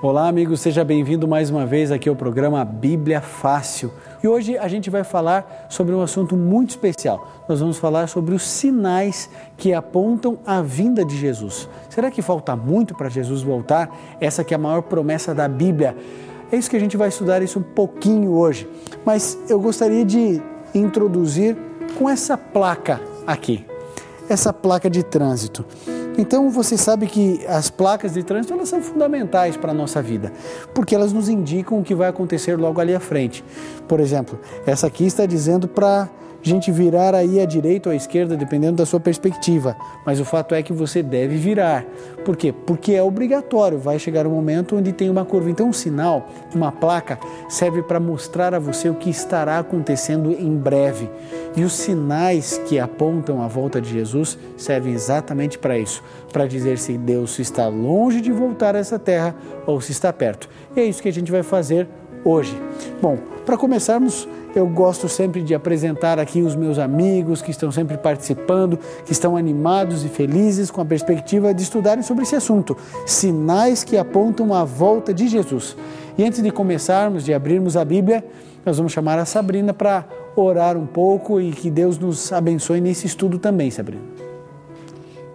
Olá, amigos, seja bem-vindo mais uma vez aqui ao programa Bíblia Fácil. E hoje a gente vai falar sobre um assunto muito especial. Nós vamos falar sobre os sinais que apontam a vinda de Jesus. Será que falta muito para Jesus voltar? Essa que é a maior promessa da Bíblia. É isso que a gente vai estudar isso um pouquinho hoje. Mas eu gostaria de introduzir com essa placa aqui. Essa placa de trânsito. Então, você sabe que as placas de trânsito elas são fundamentais para a nossa vida, porque elas nos indicam o que vai acontecer logo ali à frente. Por exemplo, essa aqui está dizendo para a gente virar aí à direita ou à esquerda, dependendo da sua perspectiva. Mas o fato é que você deve virar. Por quê? Porque é obrigatório, vai chegar um momento onde tem uma curva. Então, um sinal, uma placa, serve para mostrar a você o que estará acontecendo em breve. E os sinais que apontam a volta de Jesus servem exatamente para isso, para dizer se Deus está longe de voltar a essa terra ou se está perto. E é isso que a gente vai fazer hoje. Bom, para começarmos, eu gosto sempre de apresentar aqui os meus amigos que estão sempre participando, que estão animados e felizes com a perspectiva de estudarem sobre esse assunto, sinais que apontam a volta de Jesus. E antes de começarmos, de abrirmos a Bíblia, nós vamos chamar a Sabrina para orar um pouco e que Deus nos abençoe nesse estudo também, Sabrina.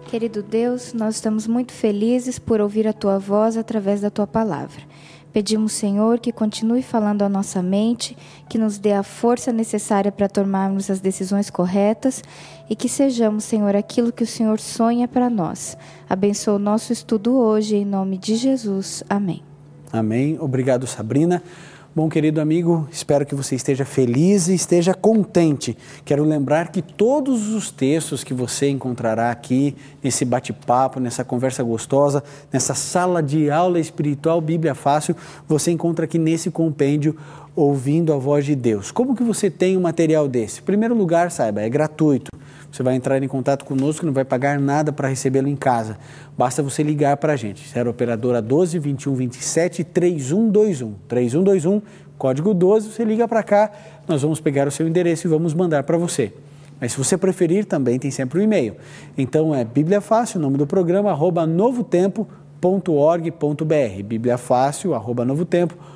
Querido Deus, nós estamos muito felizes por ouvir a Tua voz através da Tua palavra. Pedimos, Senhor, que continue falando à nossa mente, que nos dê a força necessária para tomarmos as decisões corretas e que sejamos, Senhor, aquilo que o Senhor sonha para nós. Abençoa o nosso estudo hoje, em nome de Jesus. Amém. Amém. Obrigado, Sabrina. Bom, querido amigo, espero que você esteja feliz e esteja contente. Quero lembrar que todos os textos que você encontrará aqui, nesse bate-papo, nessa conversa gostosa, nessa sala de aula espiritual Bíblia Fácil, você encontra aqui nesse compêndio, ouvindo a voz de Deus. Como que você tem um material desse? Em primeiro lugar, saiba, é gratuito. Você vai entrar em contato conosco, não vai pagar nada para recebê-lo em casa. Basta você ligar para a gente. 0 operadora 12 21 27 3121. 3121, código 12, você liga para cá, nós vamos pegar o seu endereço e vamos mandar para você. Mas se você preferir, também tem sempre o e-mail. Então é Bíblia Fácil, o nome do programa, @novotempo.org.br. Bíblia Fácil, @novotempo.org.br.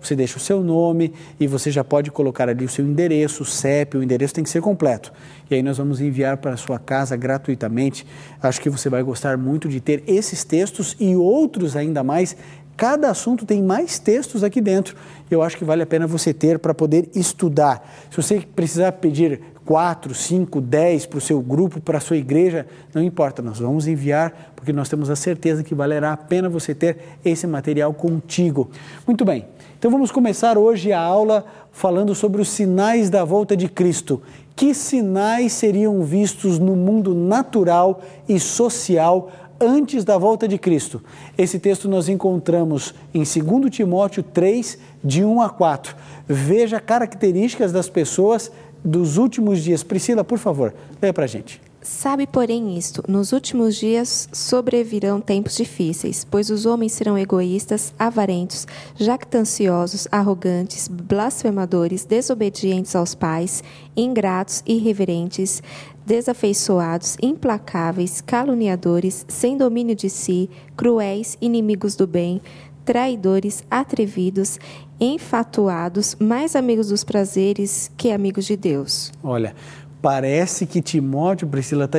Você deixa o seu nome e você já pode colocar ali o seu endereço, o CEP, o endereço tem que ser completo. E aí nós vamos enviar para a sua casa gratuitamente. Acho que você vai gostar muito de ter esses textos e outros ainda mais. Cada assunto tem mais textos aqui dentro. Eu acho que vale a pena você ter para poder estudar. Se você precisar pedir 4, 5, 10 para o seu grupo, para a sua igreja, não importa, nós vamos enviar, porque nós temos a certeza que valerá a pena você ter esse material contigo. Muito bem, então vamos começar hoje a aula falando sobre os sinais da volta de Cristo. Que sinais seriam vistos no mundo natural e social antes da volta de Cristo? Esse texto nós encontramos em 2 Timóteo 3, de 1 a 4. Veja características das pessoas dos últimos dias. Priscila, por favor, leia para a gente. Sabe, porém, isto, nos últimos dias sobrevirão tempos difíceis, pois os homens serão egoístas, avarentos, jactanciosos, arrogantes, blasfemadores, desobedientes aos pais, ingratos, irreverentes, desafeiçoados, implacáveis, caluniadores, sem domínio de si, cruéis, inimigos do bem, traidores, atrevidos, enfatuados, mais amigos dos prazeres que amigos de Deus. Olha, parece que Timóteo, Priscila, está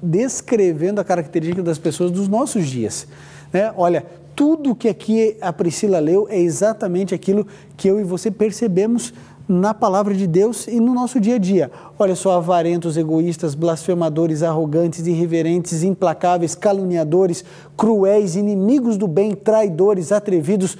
descrevendo a característica das pessoas dos nossos dias, né? Olha, tudo que aqui a Priscila leu é exatamente aquilo que eu e você percebemos na palavra de Deus e no nosso dia a dia. Olha só, avarentos, egoístas, blasfemadores, arrogantes, irreverentes, implacáveis, caluniadores, cruéis, inimigos do bem, traidores, atrevidos,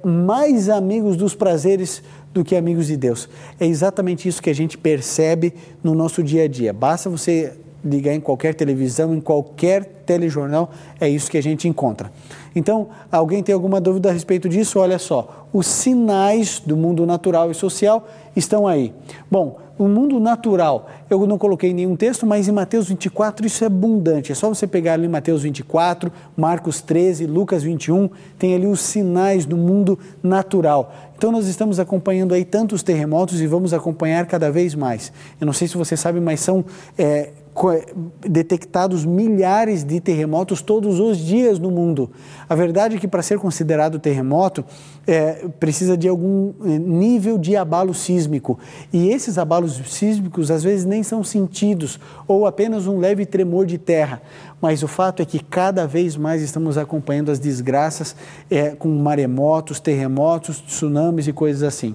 mais amigos dos prazeres do que amigos de Deus. É exatamente isso que a gente percebe no nosso dia a dia. Basta você ligar em qualquer televisão, em qualquer telejornal, é isso que a gente encontra. Então, alguém tem alguma dúvida a respeito disso? Olha só, os sinais do mundo natural e social estão aí. Bom, o mundo natural, eu não coloquei nenhum texto, mas em Mateus 24 isso é abundante. É só você pegar ali Mateus 24, Marcos 13, Lucas 21, tem ali os sinais do mundo natural. Então nós estamos acompanhando aí tantos terremotos e vamos acompanhar cada vez mais. Eu não sei se você sabe, mas são detectados milhares de terremotos todos os dias no mundo. A verdade é que para ser considerado terremoto, precisa de algum nível de abalo sísmico. E esses abalos sísmicos às vezes nem são sentidos, ou apenas um leve tremor de terra. Mas o fato é que cada vez mais estamos acompanhando as desgraças com maremotos, terremotos, tsunamis e coisas assim.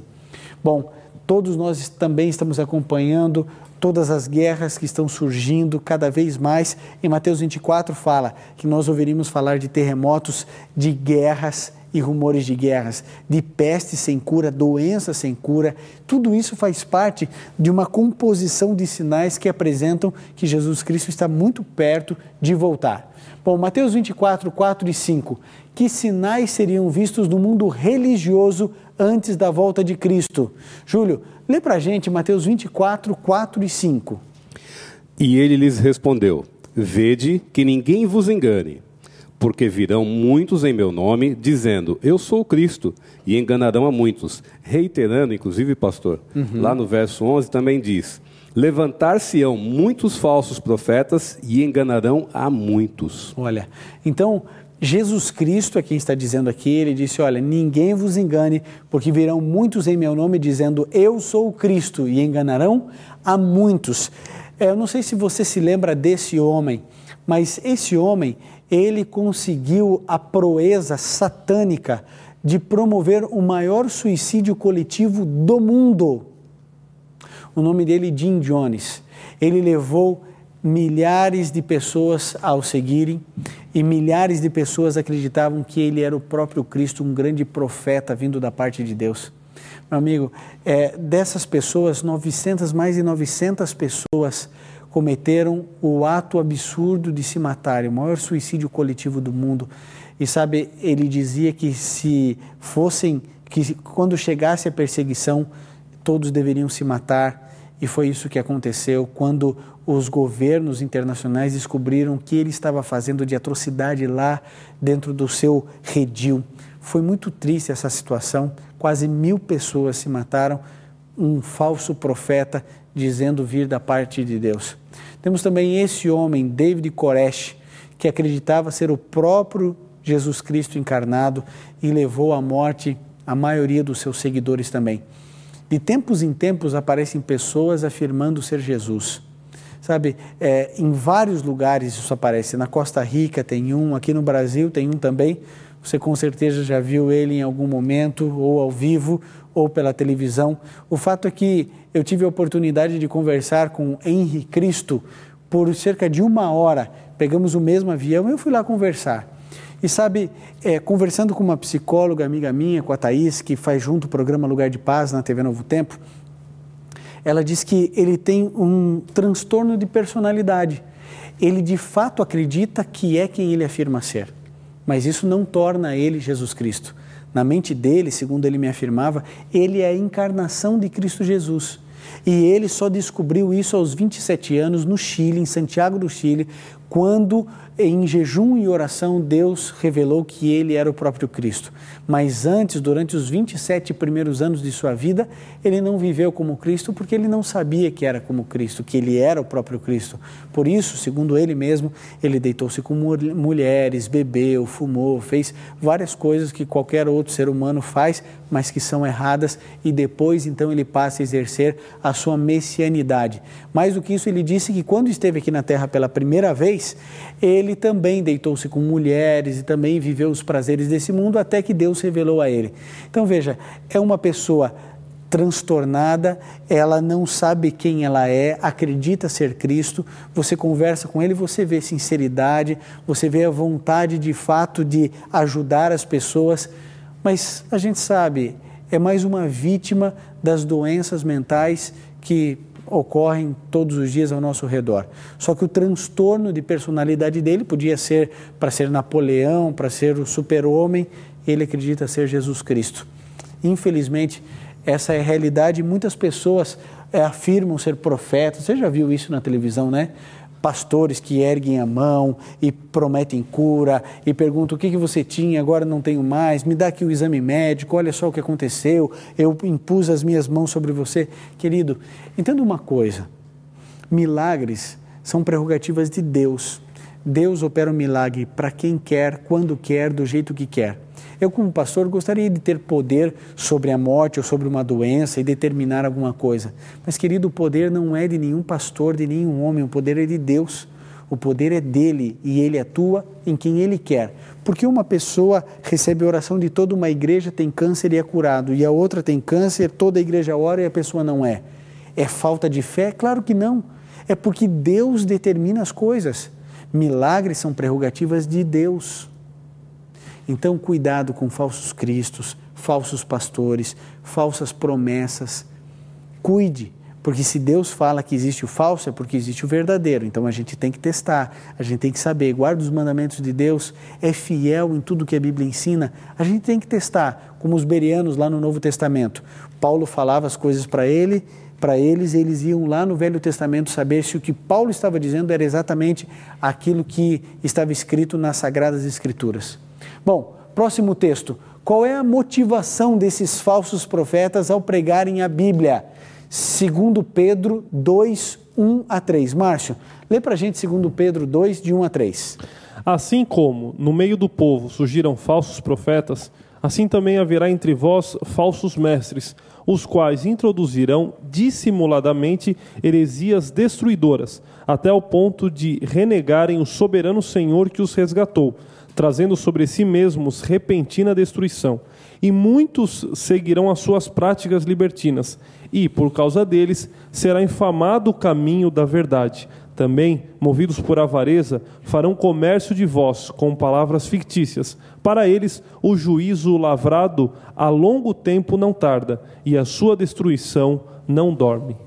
Bom, todos nós também estamos acompanhando todas as guerras que estão surgindo cada vez mais. Em Mateus 24 fala que nós ouviríamos falar de terremotos, de guerras e rumores de guerras, de peste sem cura, doença sem cura. Tudo isso faz parte de uma composição de sinais que apresentam que Jesus Cristo está muito perto de voltar. Bom, Mateus 24, 4 e 5. Que sinais seriam vistos no mundo religioso antes da volta de Cristo? Júlio, lê para a gente Mateus 24, 4 e 5. E ele lhes respondeu: Vede que ninguém vos engane, porque virão muitos em meu nome, dizendo, eu sou o Cristo, e enganarão a muitos. Reiterando, inclusive, pastor, lá no verso 11 também diz, levantar-se-ão muitos falsos profetas e enganarão a muitos. Olha, então, Jesus Cristo é quem está dizendo aqui, ele disse, olha, ninguém vos engane, porque virão muitos em meu nome dizendo, eu sou o Cristo, e enganarão a muitos. Eu não sei se você se lembra desse homem, mas esse homem, ele conseguiu a proeza satânica de promover o maior suicídio coletivo do mundo. O nome dele é Jim Jones. Ele levou milhares de pessoas ao seguirem e milhares de pessoas acreditavam que ele era o próprio Cristo, um grande profeta vindo da parte de Deus. Meu amigo, dessas pessoas, mais de 900 pessoas cometeram o ato absurdo de se matarem, o maior suicídio coletivo do mundo. E sabe, ele dizia que quando chegasse a perseguição, todos deveriam se matar. E foi isso que aconteceu quando os governos internacionais descobriram o que ele estava fazendo de atrocidade lá dentro do seu redil. Foi muito triste essa situação, quase 1000 pessoas se mataram, um falso profeta dizendo vir da parte de Deus. Temos também esse homem, David Koresh, que acreditava ser o próprio Jesus Cristo encarnado e levou à morte a maioria dos seus seguidores também. De tempos em tempos aparecem pessoas afirmando ser Jesus. Sabe, em vários lugares isso aparece. Na Costa Rica tem um, aqui no Brasil tem um também. Você com certeza já viu ele em algum momento, ou ao vivo, ou pela televisão. O fato é que eu tive a oportunidade de conversar com Henri Cristo por cerca de 1 hora. Pegamos o mesmo avião e eu fui lá conversar. E sabe, conversando com uma psicóloga, amiga minha, com a Thaís, que faz junto o programa Lugar de Paz na TV Novo Tempo, ela diz que ele tem um transtorno de personalidade. Ele de fato acredita que é quem ele afirma ser, mas isso não torna ele Jesus Cristo. Na mente dele, segundo ele me afirmava, ele é a encarnação de Cristo Jesus. E ele só descobriu isso aos 27 anos no Chile, em Santiago do Chile, quando em jejum e oração Deus revelou que ele era o próprio Cristo. Mas antes, durante os 27 primeiros anos de sua vida, ele não viveu como Cristo porque ele não sabia que era como Cristo, que ele era o próprio Cristo. Por isso, segundo ele mesmo, ele deitou-se com mulheres, bebeu, fumou, fez várias coisas que qualquer outro ser humano faz, mas que são erradas, e depois então ele passa a exercer a sua messianidade. Mais do que isso, ele disse que quando esteve aqui na Terra pela primeira vez, ele também deitou-se com mulheres e também viveu os prazeres desse mundo até que Deus revelou a ele. Então veja, é uma pessoa transtornada, ela não sabe quem ela é, acredita ser Cristo, você conversa com ele, você vê sinceridade, você vê a vontade de fato de ajudar as pessoas, mas a gente sabe, é mais uma vítima das doenças mentais que ocorrem todos os dias ao nosso redor. Só que o transtorno de personalidade dele podia ser para ser Napoleão, para ser o super-homem, ele acredita ser Jesus Cristo. Infelizmente, essa é a realidade. Muitas pessoas afirmam ser profetas. Você já viu isso na televisão, né? Pastores que erguem a mão e prometem cura e perguntam o que você tinha, agora não tenho mais, me dá aqui o exame médico, olha só o que aconteceu, eu impus as minhas mãos sobre você. Querido, entenda uma coisa, milagres são prerrogativas de Deus. Deus opera um milagre para quem quer, quando quer, do jeito que quer. Eu, como pastor, gostaria de ter poder sobre a morte ou sobre uma doença e determinar alguma coisa. Mas, querido, o poder não é de nenhum pastor, de nenhum homem, o poder é de Deus. O poder é dele e ele atua em quem ele quer. Porque uma pessoa recebe a oração de toda uma igreja, tem câncer e é curado, e a outra tem câncer, toda a igreja ora e a pessoa não é. É falta de fé? Claro que não. É porque Deus determina as coisas. Milagres são prerrogativas de Deus. Então, cuidado com falsos cristos, falsos pastores, falsas promessas. Cuide, porque se Deus fala que existe o falso, é porque existe o verdadeiro. Então, a gente tem que testar, a gente tem que saber. Guarda os mandamentos de Deus, é fiel em tudo que a Bíblia ensina. A gente tem que testar, como os bereanos lá no Novo Testamento. Paulo falava as coisas para eles, eles iam lá no Velho Testamento saber se o que Paulo estava dizendo era exatamente aquilo que estava escrito nas Sagradas Escrituras. Bom, próximo texto. Qual é a motivação desses falsos profetas ao pregarem a Bíblia? 2 Pedro 2, 1 a 3. Márcio, lê para a gente 2 Pedro 2, de 1 a 3. Assim como no meio do povo surgiram falsos profetas, assim também haverá entre vós falsos mestres, os quais introduzirão dissimuladamente heresias destruidoras, até o ponto de renegarem o soberano Senhor que os resgatou, trazendo sobre si mesmos repentina destruição. E muitos seguirão as suas práticas libertinas, e, por causa deles, será infamado o caminho da verdade. Também, movidos por avareza, farão comércio de vós com palavras fictícias. Para eles, o juízo lavrado a longo tempo não tarda, e a sua destruição não dorme.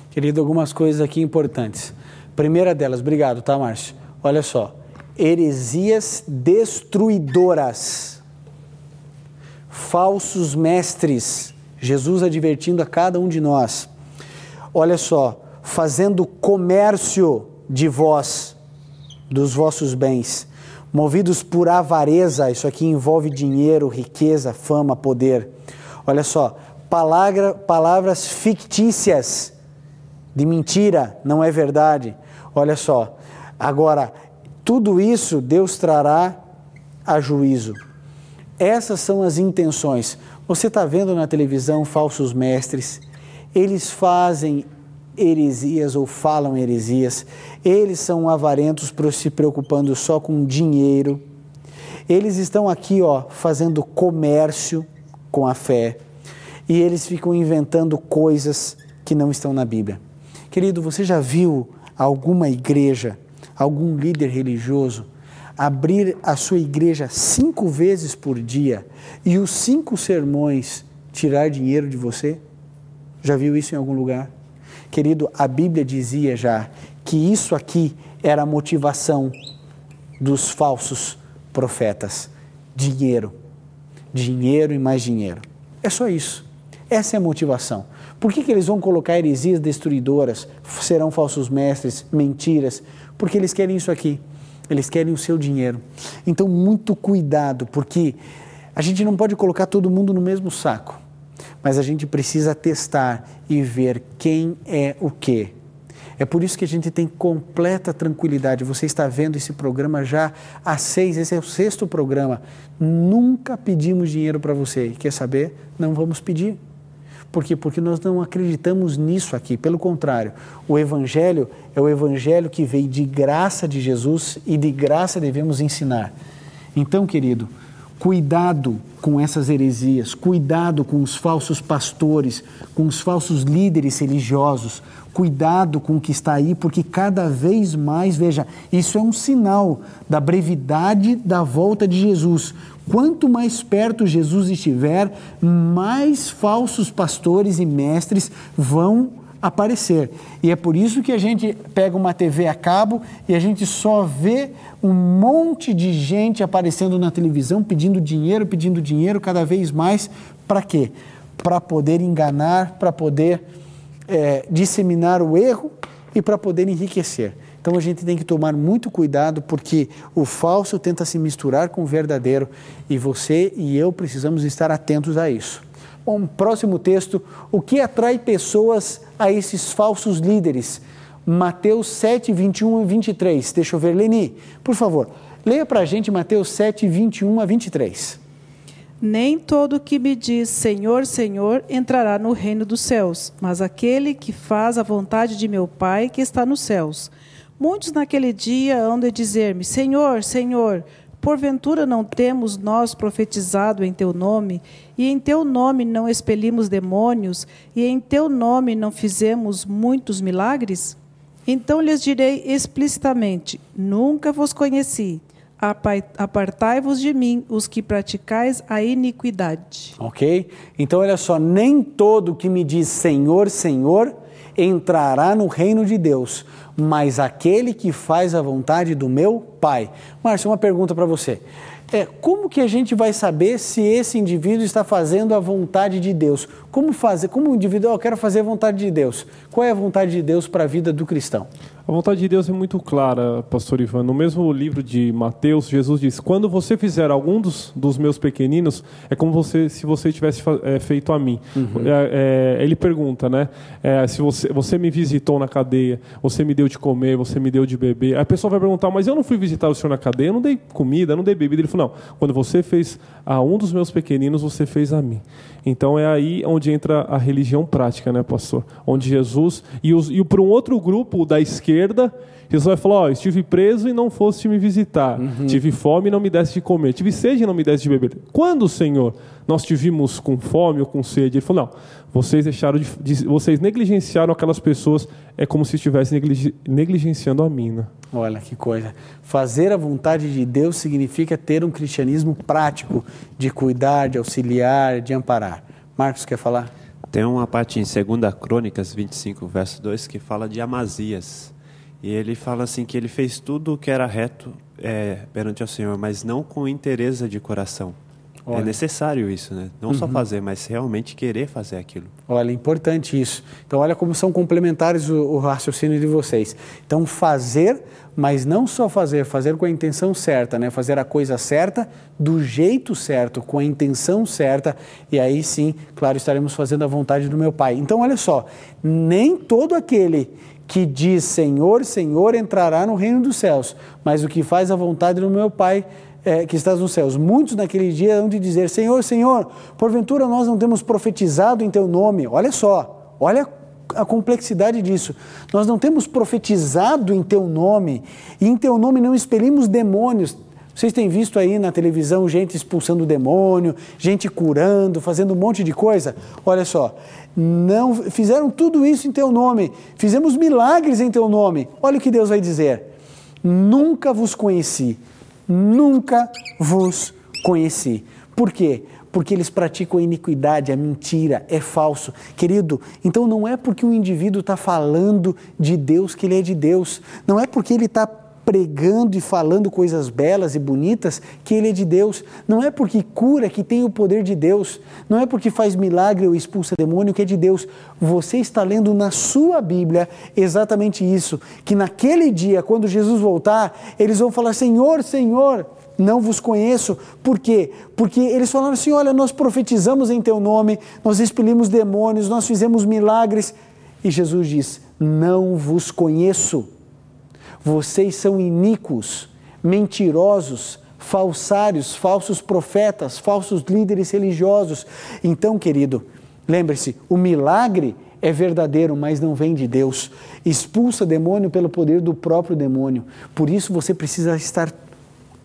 Querido, algumas coisas aqui importantes. Primeira delas, obrigado, tá, Márcio? Olha só, heresias destruidoras, falsos mestres, Jesus advertindo a cada um de nós. Olha só, fazendo comércio de vós, dos vossos bens, movidos por avareza, isso aqui envolve dinheiro, riqueza, fama, poder. Olha só, palavras fictícias, de mentira, não é verdade. Olha só, agora, tudo isso Deus trará a juízo. Essas são as intenções. Você está vendo na televisão falsos mestres, eles fazem heresias ou falam heresias, eles são avarentos, se preocupando só com dinheiro, eles estão aqui fazendo comércio com a fé e eles ficam inventando coisas que não estão na Bíblia. Querido, você já viu alguma igreja, algum líder religioso abrir a sua igreja 5 vezes por dia e os 5 sermões tirar dinheiro de você? Já viu isso em algum lugar? Querido, a Bíblia dizia já que isso aqui era a motivação dos falsos profetas. Dinheiro. Dinheiro e mais dinheiro. É só isso. Essa é a motivação. Por que eles vão colocar heresias destruidoras, serão falsos mestres, mentiras? Porque eles querem isso aqui. Eles querem o seu dinheiro. Então, muito cuidado, porque a gente não pode colocar todo mundo no mesmo saco. Mas a gente precisa testar e ver quem é o quê. É por isso que a gente tem completa tranquilidade. Você está vendo esse programa já há 6, esse é o 6º programa. Nunca pedimos dinheiro para você. Quer saber? Não vamos pedir. Por quê? Porque nós não acreditamos nisso aqui. Pelo contrário, o Evangelho é o Evangelho que veio de graça de Jesus e de graça devemos ensinar. Então, querido, cuidado com essas heresias, cuidado com os falsos pastores, com os falsos líderes religiosos, cuidado com o que está aí, porque cada vez mais, veja, isso é um sinal da brevidade da volta de Jesus. Quanto mais perto Jesus estiver, mais falsos pastores e mestres vão aparecer. E é por isso que a gente pega uma TV a cabo e a gente só vê um monte de gente aparecendo na televisão pedindo dinheiro cada vez mais. Para quê? Para poder enganar, para poder disseminar o erro e para poder enriquecer. Então a gente tem que tomar muito cuidado porque o falso tenta se misturar com o verdadeiro e você e eu precisamos estar atentos a isso. Bom, próximo texto, o que atrai pessoas a esses falsos líderes? Mateus 7, 21 e 23. Deixa eu ver, Leni, por favor, leia para a gente Mateus 7, 21 a 23. Nem todo que me diz Senhor, Senhor, entrará no reino dos céus, mas aquele que faz a vontade de meu Pai que está nos céus. Muitos naquele dia hão de dizer-me, Senhor, Senhor, porventura não temos nós profetizado em teu nome, e em teu nome não expelimos demônios, e em teu nome não fizemos muitos milagres? Então lhes direi explicitamente, nunca vos conheci. Apartai-vos de mim, os que praticais a iniquidade. Ok? Então, olha só, nem todo que me diz Senhor, Senhor, entrará no reino de Deus, mas aquele que faz a vontade do meu Pai. Márcio, uma pergunta para você. Como que a gente vai saber se esse indivíduo está fazendo a vontade de Deus? Como fazer? Como um indivíduo, eu quero fazer a vontade de Deus. Qual é a vontade de Deus para a vida do cristão? A vontade de Deus é muito clara, pastor Ivan. No mesmo livro de Mateus, Jesus diz, quando você fizer algum dos meus pequeninos, é como se você tivesse feito a mim. Ele pergunta, né? Se você me visitou na cadeia, você me deu de comer, você me deu de beber. A pessoa vai perguntar, mas eu não fui visitar o senhor na cadeia, eu não dei comida, eu não dei bebida. Ele falou, não, quando você fez a um dos meus pequeninos, você fez a mim. Então é aí onde entra a religião prática, né, pastor? Onde Jesus, e para um outro grupo da esquerda, Jesus vai falar, estive preso e não foste me visitar, tive fome e não me deste de comer, tive sede e não me deste de beber. Quando, Senhor, nós te vimos com fome ou com sede? Ele falou, não, vocês vocês negligenciaram aquelas pessoas, é como se estivessem negligenciando a mim, né? Olha que coisa. Fazer a vontade de Deus significa ter um cristianismo prático, de cuidar, de auxiliar, de amparar. Marcos, quer falar? Tem uma parte em 2 Crônicas 25, verso 2, que fala de Amazias. E ele fala assim que ele fez tudo o que era reto perante ao Senhor, mas não com interesse de coração. Olha. É necessário isso, né? Não só fazer, mas realmente querer fazer aquilo. Olha, é importante isso. Então, olha como são complementares o raciocínio de vocês. Então, fazer, mas não só fazer com a intenção certa, né? Fazer a coisa certa, do jeito certo, com a intenção certa, e aí sim, claro, estaremos fazendo a vontade do meu Pai. Então, olha só, nem todo aquele que diz Senhor, Senhor, entrará no reino dos céus, mas o que faz a vontade do meu Pai que estás nos céus. Muitos naquele dia hão de dizer, Senhor, Senhor, porventura nós não temos profetizado em teu nome. Olha só, olha a complexidade disso. Nós não temos profetizado em teu nome, e em teu nome não expelimos demônios. Vocês têm visto aí na televisão gente expulsando demônio, gente curando, fazendo um monte de coisa? Olha só, não fizeram tudo isso em teu nome, fizemos milagres em teu nome. Olha o que Deus vai dizer. Nunca vos conheci. Nunca vos conheci. Por quê? Porque eles praticam a iniquidade, a mentira, é falso. Querido, então não é porque um indivíduo está falando de Deus que ele é de Deus. Não é porque ele está pregando e falando coisas belas e bonitas que ele é de Deus. Não é porque cura que tem o poder de Deus. Não é porque faz milagre ou expulsa demônio que é de Deus. Você está lendo na sua Bíblia exatamente isso, que naquele dia, quando Jesus voltar, eles vão falar, Senhor, Senhor, não vos conheço. Por quê? Porque eles falaram assim, olha, nós profetizamos em teu nome, nós expelimos demônios, nós fizemos milagres. E Jesus diz, não vos conheço. Vocês são iníquos, mentirosos, falsários, falsos profetas, falsos líderes religiosos. Então, querido, lembre-se, o milagre é verdadeiro, mas não vem de Deus. Expulsa demônio pelo poder do próprio demônio. Por isso você precisa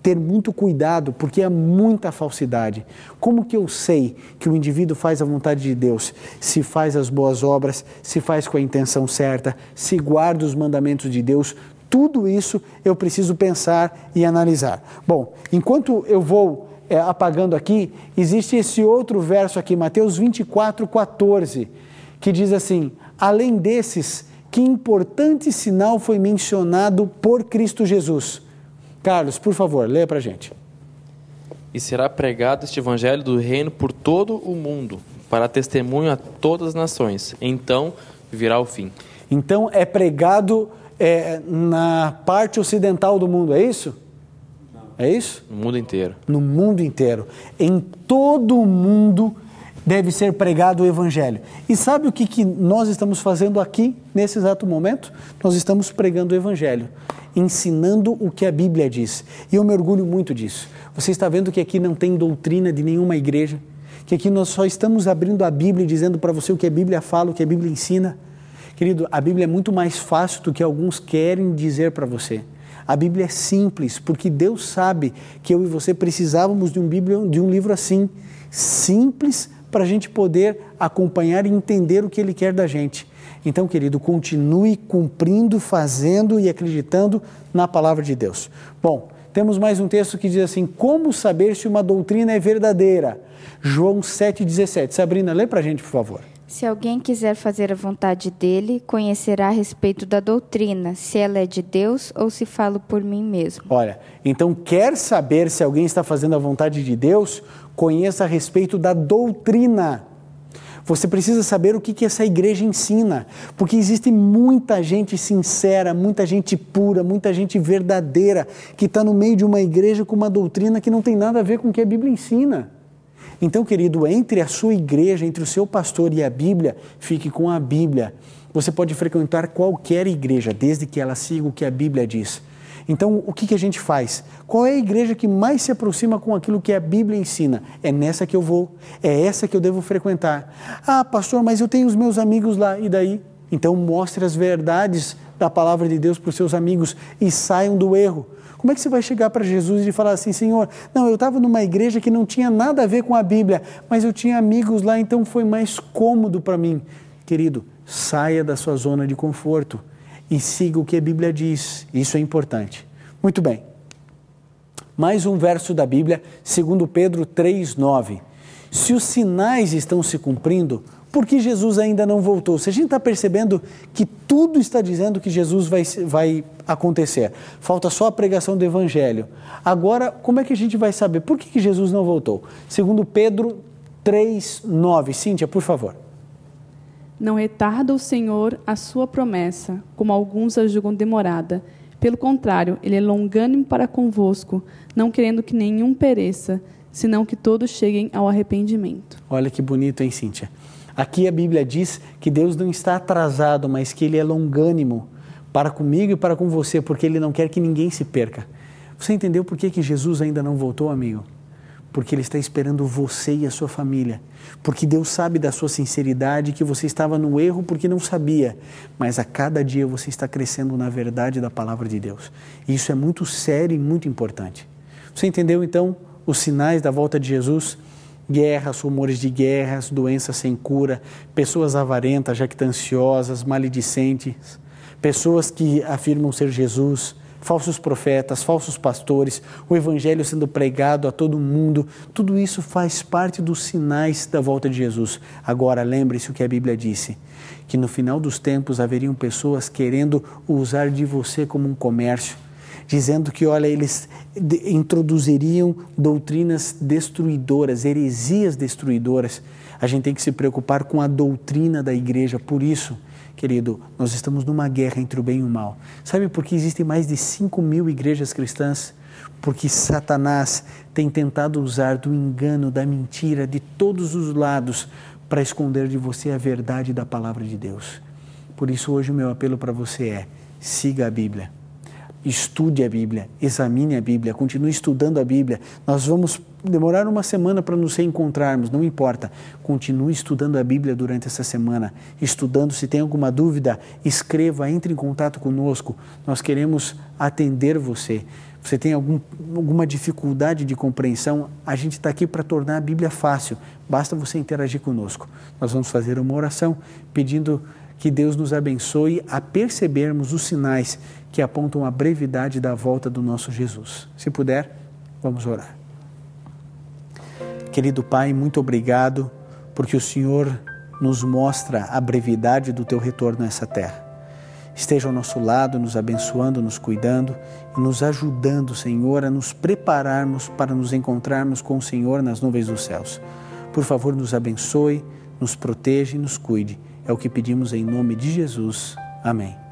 ter muito cuidado, porque há muita falsidade. Como que eu sei que o indivíduo faz a vontade de Deus? Se faz as boas obras, se faz com a intenção certa, se guarda os mandamentos de Deus. Tudo isso eu preciso pensar e analisar. Bom, enquanto eu vou apagando aqui, existe esse outro verso aqui, Mateus 24, 14, que diz assim, além desses, que importante sinal foi mencionado por Cristo Jesus? Carlos, por favor, leia para a gente. E será pregado este evangelho do reino por todo o mundo, para testemunho a todas as nações. Então virá o fim. Então é pregado na parte ocidental do mundo, é isso? É isso? No mundo inteiro. No mundo inteiro. Em todo o mundo deve ser pregado o Evangelho. E sabe o que nós estamos fazendo aqui, nesse exato momento? Nós estamos pregando o Evangelho, ensinando o que a Bíblia diz. E eu me orgulho muito disso. Você está vendo que aqui não tem doutrina de nenhuma igreja, que aqui nós só estamos abrindo a Bíblia e dizendo para você o que a Bíblia fala, o que a Bíblia ensina. Querido, a Bíblia é muito mais fácil do que alguns querem dizer para você. A Bíblia é simples, porque Deus sabe que eu e você precisávamos de um livro assim, simples, para a gente poder acompanhar e entender o que Ele quer da gente. Então, querido, continue cumprindo, fazendo e acreditando na palavra de Deus. Bom, temos mais um texto que diz assim: como saber se uma doutrina é verdadeira? João 7,17. Sabrina, lê para a gente, por favor. Se alguém quiser fazer a vontade dele, conhecerá a respeito da doutrina, se ela é de Deus ou se falo por mim mesmo. Olha, então quer saber se alguém está fazendo a vontade de Deus? Conheça a respeito da doutrina. Você precisa saber o que essa igreja ensina, porque existe muita gente sincera, muita gente pura, muita gente verdadeira, que está no meio de uma igreja com uma doutrina que não tem nada a ver com o que a Bíblia ensina. Então, querido, entre a sua igreja, entre o seu pastor e a Bíblia, fique com a Bíblia. Você pode frequentar qualquer igreja, desde que ela siga o que a Bíblia diz. Então, o que a gente faz? Qual é a igreja que mais se aproxima com aquilo que a Bíblia ensina? É nessa que eu vou, é essa que eu devo frequentar. Ah, pastor, mas eu tenho os meus amigos lá, e daí? Então, mostre as verdades da palavra de Deus para os seus amigos e saiam do erro. Como é que você vai chegar para Jesus e falar assim: Senhor, não, eu estava numa igreja que não tinha nada a ver com a Bíblia, mas eu tinha amigos lá, então foi mais cômodo para mim. Querido, saia da sua zona de conforto e siga o que a Bíblia diz. Isso é importante. Muito bem. Mais um verso da Bíblia, 2 Pedro 3,9. Se os sinais estão se cumprindo, por que Jesus ainda não voltou? Se a gente está percebendo que tudo está dizendo que Jesus vai acontecer, falta só a pregação do Evangelho. Agora, como é que a gente vai saber por que Jesus não voltou? 2 Pedro 3,9. Cíntia, por favor. Não retarda o Senhor a sua promessa, como alguns a julgam demorada. Pelo contrário, Ele é longânimo para convosco, não querendo que nenhum pereça, senão que todos cheguem ao arrependimento. Olha que bonito, hein, Cíntia? Aqui a Bíblia diz que Deus não está atrasado, mas que Ele é longânimo para comigo e para com você, porque Ele não quer que ninguém se perca. Você entendeu por que Jesus ainda não voltou, amigo? Porque Ele está esperando você e a sua família. Porque Deus sabe da sua sinceridade, que você estava no erro porque não sabia. Mas a cada dia você está crescendo na verdade da palavra de Deus. E isso é muito sério e muito importante. Você entendeu, então, os sinais da volta de Jesus? Guerras, rumores de guerras, doenças sem cura, pessoas avarentas, jactanciosas, maledicentes, pessoas que afirmam ser Jesus, falsos profetas, falsos pastores, o evangelho sendo pregado a todo mundo, tudo isso faz parte dos sinais da volta de Jesus. Agora, lembre-se o que a Bíblia disse, que no final dos tempos haveriam pessoas querendo usar de você como um comércio, dizendo que, olha, eles introduziriam doutrinas destruidoras, heresias destruidoras. A gente tem que se preocupar com a doutrina da igreja. Por isso, querido, nós estamos numa guerra entre o bem e o mal. Sabe por que existem mais de 5.000 igrejas cristãs? Porque Satanás tem tentado usar do engano, da mentira, de todos os lados, para esconder de você a verdade da palavra de Deus. Por isso, hoje o meu apelo para você é: siga a Bíblia. Estude a Bíblia, examine a Bíblia, continue estudando a Bíblia. Nós vamos demorar uma semana para nos reencontrarmos, não importa. Continue estudando a Bíblia durante essa semana. Estudando, se tem alguma dúvida, escreva, entre em contato conosco. Nós queremos atender você. Você tem alguma dificuldade de compreensão? A gente está aqui para tornar a Bíblia fácil. Basta você interagir conosco. Nós vamos fazer uma oração pedindo que Deus nos abençoe a percebermos os sinais que apontam a brevidade da volta do nosso Jesus. Se puder, vamos orar. Querido Pai, muito obrigado porque o Senhor nos mostra a brevidade do Teu retorno a essa terra. Esteja ao nosso lado, nos abençoando, nos cuidando e nos ajudando, Senhor, a nos prepararmos para nos encontrarmos com o Senhor nas nuvens dos céus. Por favor, nos abençoe, nos proteja e nos cuide. É o que pedimos em nome de Jesus. Amém.